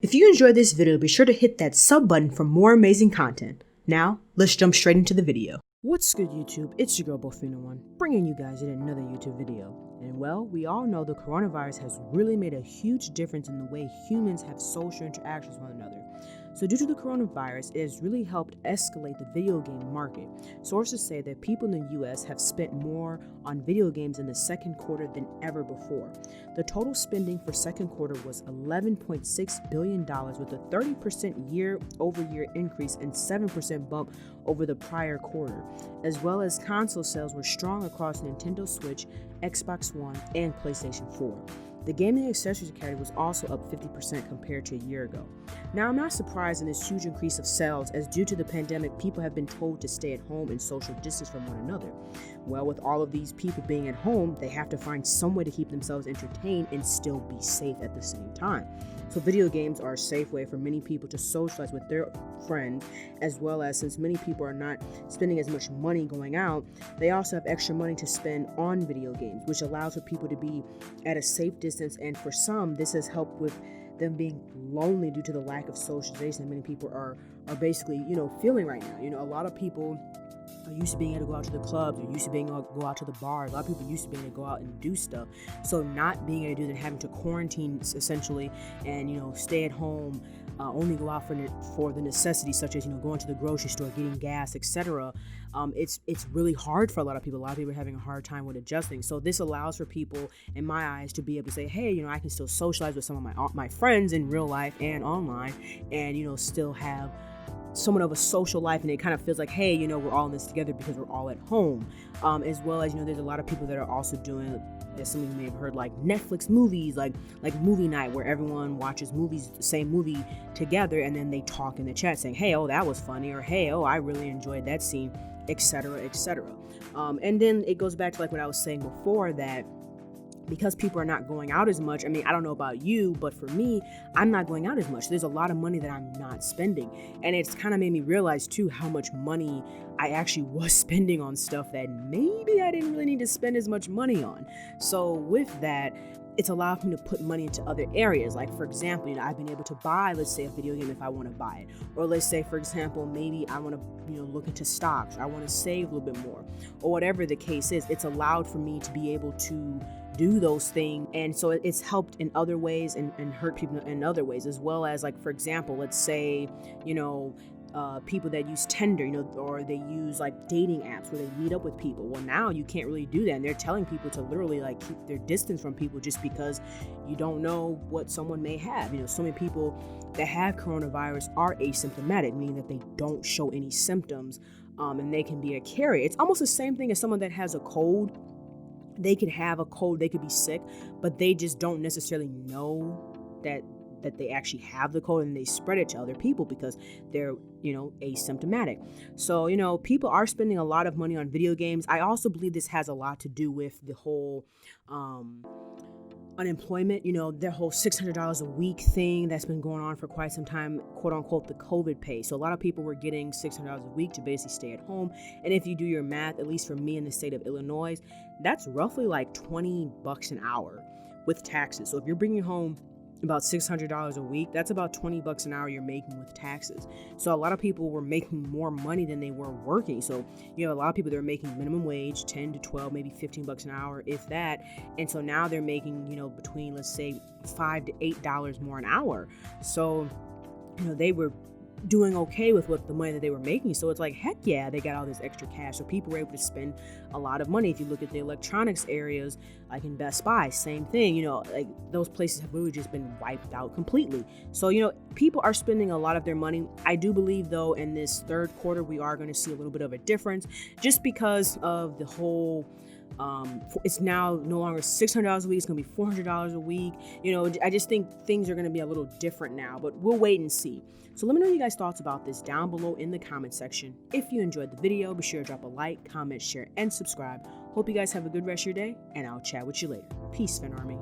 If you enjoyed this video, be sure to hit that sub button for more amazing content. Now, let's jump straight into the video. What's good, YouTube? It's your girl Bofino1, bringing you guys yet another YouTube video. And well, we all know the coronavirus has really made a huge difference in the way humans have social interactions with one another. So due to the coronavirus, it has really helped escalate the video game market. Sources say that people in the US have spent more on video games in the second quarter than ever before. The total spending for second quarter was $11.6 billion, with a 30% year-over-year increase and 7% bump over the prior quarter, as well as console sales were strong across Nintendo Switch, Xbox One, and PlayStation 4. The gaming accessories category was also up 50% compared to a year ago. Now, I'm not surprised in this huge increase of sales, as due to the pandemic, people have been told to stay at home and social distance from one another. Well, with all of these people being at home, they have to find some way to keep themselves entertained and still be safe at the same time. So video games are a safe way for many people to socialize with their friends, as well as, since many people are not spending as much money going out, they also have extra money to spend on video games, which allows for people to be at a safe distance. And for some, this has helped with them being lonely due to the lack of socialization that many people are basically, feeling right now. A lot of people are used to being able to go out to the clubs, or used to being able to go out to the bars. A lot of people used to being able to go out and do stuff. So not being able to do that, having to quarantine essentially, and stay at home, only go out for the necessities such as going to the grocery store, getting gas, etc. It's really hard for a lot of people. A lot of people are having a hard time with adjusting. So this allows for people, in my eyes, to be able to say, hey, I can still socialize with some of my friends in real life and online, and still have somewhat of a social life, and it kind of feels like, hey, we're all in this together because we're all at home. As well as, there's a lot of people that are also doing, as some of you may have heard, like Netflix movies, like movie night, where everyone watches movies, the same movie together, and then they talk in the chat saying, hey, oh, that was funny, or hey, oh, I really enjoyed that scene, etc., etc. And then it goes back to like what I was saying before, that because people are not going out as much, I don't know about you, but for me, I'm not going out as much. There's a lot of money that I'm not spending. And it's kind of made me realize too how much money I actually was spending on stuff that maybe I didn't really need to spend as much money on. So with that, it's allowed me to put money into other areas. Like, for example, I've been able to buy, let's say, a video game if I want to buy it. Or let's say, for example, maybe I want to, look into stocks. Or I want to save a little bit more. Or whatever the case is, it's allowed for me to be able to do those things. And so it's helped in other ways and hurt people in other ways, as well as, like, for example, let's say, people that use Tinder, or they use like dating apps where they meet up with people. Well, now you can't really do that, and they're telling people to literally like keep their distance from people just because you don't know what someone may have. So many people that have coronavirus are asymptomatic, meaning that they don't show any symptoms, and they can be a carrier. It's almost the same thing as someone that has a cold. They could have a cold, they could be sick, but they just don't necessarily know that they actually have the cold, and they spread it to other people because they're, asymptomatic. So, people are spending a lot of money on video games. I also believe this has a lot to do with the whole unemployment, their whole $600 a week thing that's been going on for quite some time, quote unquote, the COVID pay. So a lot of people were getting $600 a week to basically stay at home. And if you do your math, at least for me in the state of Illinois, that's roughly like $20 an hour with taxes. So if you're bringing home about $600 a week, that's about $20 an hour you're making with taxes. So a lot of people were making more money than they were working. So you have a lot of people that are making minimum wage, 10 to 12, maybe $15 an hour, if that. And so now they're making, between, let's say, $5 to $8 more an hour. So, they were doing okay with what the money that they were making. So it's like, heck yeah, they got all this extra cash. So people were able to spend a lot of money. If you look at the electronics areas, like in Best Buy, same thing, like those places have really just been wiped out completely. So, people are spending a lot of their money. I do believe, though, in this third quarter, we are going to see a little bit of a difference just because of the whole it's now no longer $600 a week. It's going to be $400 a week. I just think things are going to be a little different now, but we'll wait and see. So let me know your guys' thoughts about this down below in the comment section. If you enjoyed the video, be sure to drop a like, comment, share, and subscribe. Hope you guys have a good rest of your day, and I'll chat with you later. Peace, Fan Army.